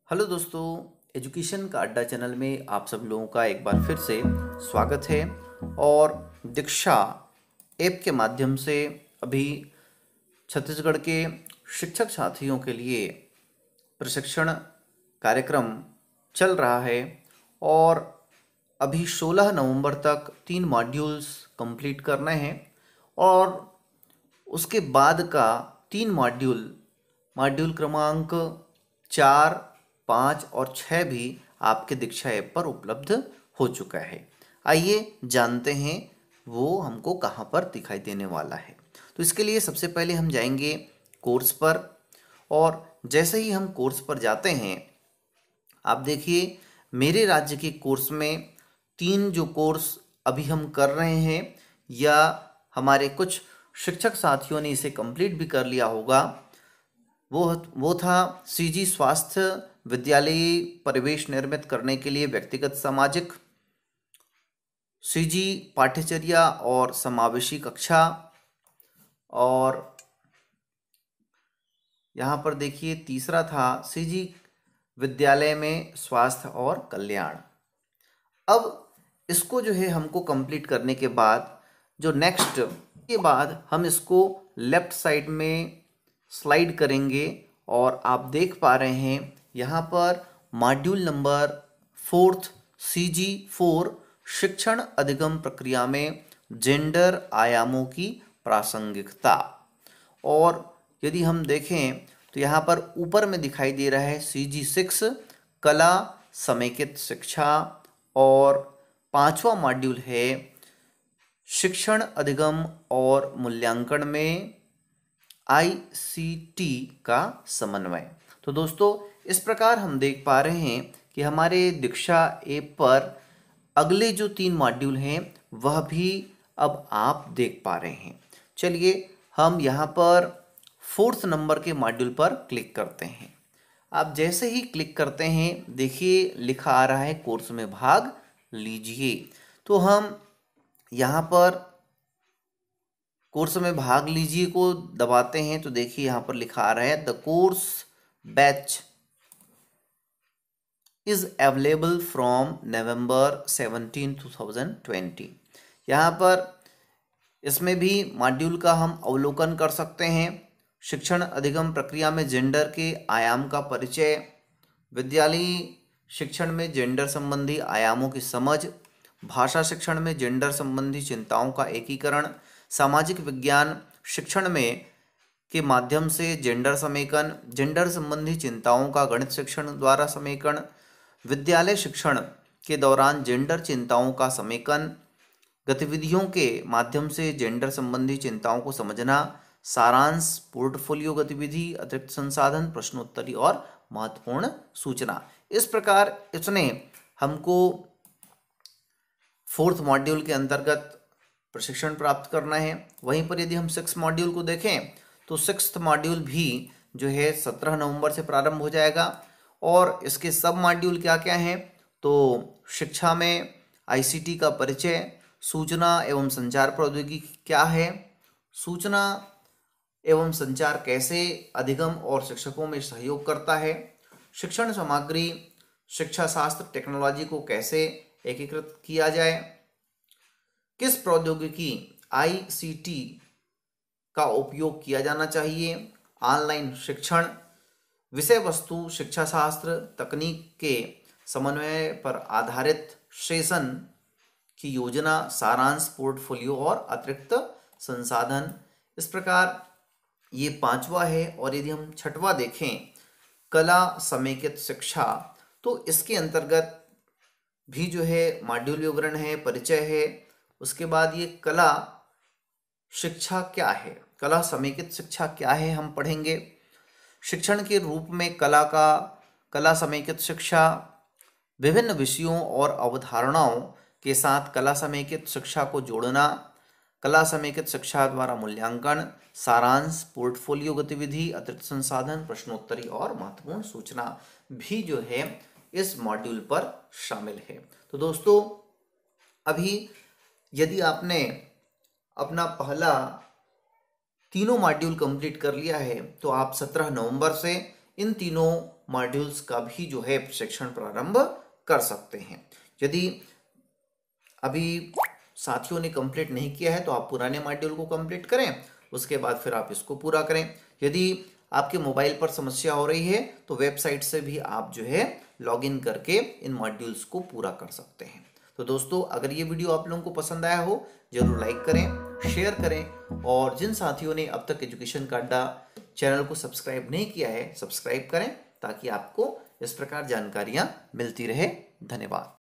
Hello दोस्तों, education का अड्डा चैनल में आप सब लोगों का एक बार फिर से स्वागत है। और दीक्षा ऐप के माध्यम से अभी छत्तीसगढ़ के शिक्षक साथियों के लिए प्रशिक्षण कार्यक्रम चल रहा है। और अभी 16 नवंबर तक 3 मॉड्यूल्स कंप्लीट करने हैं और उसके बाद का 3 मॉड्यूल मॉड्यूल क्रमांक 4, 5 और 6 भी आपके दीक्षा ऐप पर उपलब्ध हो चुका है। आइए जानते हैं वो हमको कहाँ पर दिखाई देने वाला है। तो इसके लिए सबसे पहले हम जाएंगे कोर्स पर। और जैसे ही हम कोर्स पर जाते हैं, आप देखिए मेरे राज्य के कोर्स में 3 जो कोर्स अभी हम कर रहे हैं या हमारे कुछ शिक्षक साथियों ने इसे कंप्लीट भी कर लिया होगा। वो था सीजी स्वास्थ्य विद्यालयी परिवेश निर्मित करने के लिए व्यक्तिगत सामाजिक, सीजी पाठ्यचर्या और समावेशी कक्षा, और यहाँ पर देखिए तीसरा था सीजी विद्यालय में स्वास्थ्य और कल्याण। अब इसको जो है हमको कंप्लीट करने के बाद जो नेक्स्ट के बाद हम इसको लेफ्ट साइड में स्लाइड करेंगे और आप देख पा रहे हैं यहाँ पर मॉड्यूल नंबर 4 CG4 शिक्षण अधिगम प्रक्रिया में जेंडर आयामों की प्रासंगिकता। और यदि हम देखें तो यहाँ पर ऊपर में दिखाई दे रहा है CG6 कला समेकित शिक्षा, और 5वां मॉड्यूल है शिक्षण अधिगम और मूल्यांकन में ICT का समन्वय। तो दोस्तों इस प्रकार हम देख पा रहे हैं कि हमारे दीक्षा ऐप पर अगले जो 3 मॉड्यूल हैं वह भी अब आप देख पा रहे हैं। चलिए हम यहाँ पर 4th नंबर के मॉड्यूल पर क्लिक करते हैं। आप जैसे ही क्लिक करते हैं देखिए लिखा आ रहा है कोर्स में भाग लीजिए। तो हम यहाँ पर कोर्स में भाग लीजिए को दबाते हैं तो देखिए यहाँ पर लिखा आ रहा है the course batch is available from November 17, 2020। यहाँ पर इसमें भी मॉड्यूल का हम अवलोकन कर सकते हैं। शिक्षण अधिगम प्रक्रिया में जेंडर के आयाम का परिचय, विद्यालयी शिक्षण में जेंडर संबंधी आयामों की समझ, भाषा शिक्षण में जेंडर संबंधी चिंताओं का एकीकरण, सामाजिक विज्ञान शिक्षण में के माध्यम से जेंडर समेकन, जेंडर संबंधी चिंताओं का गणित शिक्षण द्वारा समेकन, विद्यालय शिक्षण के दौरान जेंडर चिंताओं का समेकन, गतिविधियों के माध्यम से जेंडर संबंधी चिंताओं को समझना, सारांश, पोर्टफोलियो गतिविधि, अतिरिक्त संसाधन, प्रश्नोत्तरी और महत्वपूर्ण सूचना। इस प्रकार इसने हमको 4th मॉड्यूल के अंतर्गत प्रशिक्षण प्राप्त करना है। वहीं पर यदि हम 6th मॉड्यूल को देखें तो 6th मॉड्यूल भी जो है 17 नवंबर से प्रारंभ हो जाएगा। और इसके सब मॉड्यूल क्या क्या हैं तो शिक्षा में ICT का परिचय, सूचना एवं संचार प्रौद्योगिकी क्या है, सूचना एवं संचार कैसे अधिगम और शिक्षकों में सहयोग करता है, शिक्षण सामग्री शिक्षा शास्त्र टेक्नोलॉजी को कैसे एकीकृत किया जाए, किस प्रौद्योगिकी ICT का उपयोग किया जाना चाहिए, ऑनलाइन शिक्षण, विषय वस्तु शिक्षा शास्त्र तकनीक के समन्वय पर आधारित सेशन की योजना, सारांश, पोर्टफोलियो और अतिरिक्त संसाधन। इस प्रकार ये 5वां है। और यदि हम 6वां देखें कला समेकित शिक्षा, तो इसके अंतर्गत भी जो है मॉड्यूल विवरण है, परिचय है। उसके बाद ये कला शिक्षा क्या है, कला समेकित शिक्षा क्या है हम पढ़ेंगे। शिक्षण के रूप में कला समेकित शिक्षा, विभिन्न विषयों और अवधारणाओं के साथ कला समेकित शिक्षा को जोड़ना, कला समेकित शिक्षा द्वारा मूल्यांकन, सारांश, पोर्टफोलियो गतिविधि, अतिरिक्त संसाधन, प्रश्नोत्तरी और महत्वपूर्ण सूचना भी जो है इस मॉड्यूल पर शामिल है। तो दोस्तों अभी यदि आपने अपना पहला तीनों मॉड्यूल कंप्लीट कर लिया है तो आप 17 नवंबर से इन तीनों मॉड्यूल्स का भी जो है प्रशिक्षण प्रारंभ कर सकते हैं। यदि अभी साथियों ने कंप्लीट नहीं किया है तो आप पुराने मॉड्यूल को कंप्लीट करें, उसके बाद फिर आप इसको पूरा करें। यदि आपके मोबाइल पर समस्या हो रही है तो वेबसाइट से भी आप जो है लॉगिन करके इन मॉड्यूल्स को पूरा कर सकते हैं। तो दोस्तों, अगर ये वीडियो आप लोगों को पसंद आया हो जरूर लाइक करें, शेयर करें, और जिन साथियों ने अब तक एजुकेशन का अड्डा चैनल को सब्सक्राइब नहीं किया है सब्सक्राइब करें, ताकि आपको इस प्रकार जानकारियां मिलती रहे। धन्यवाद।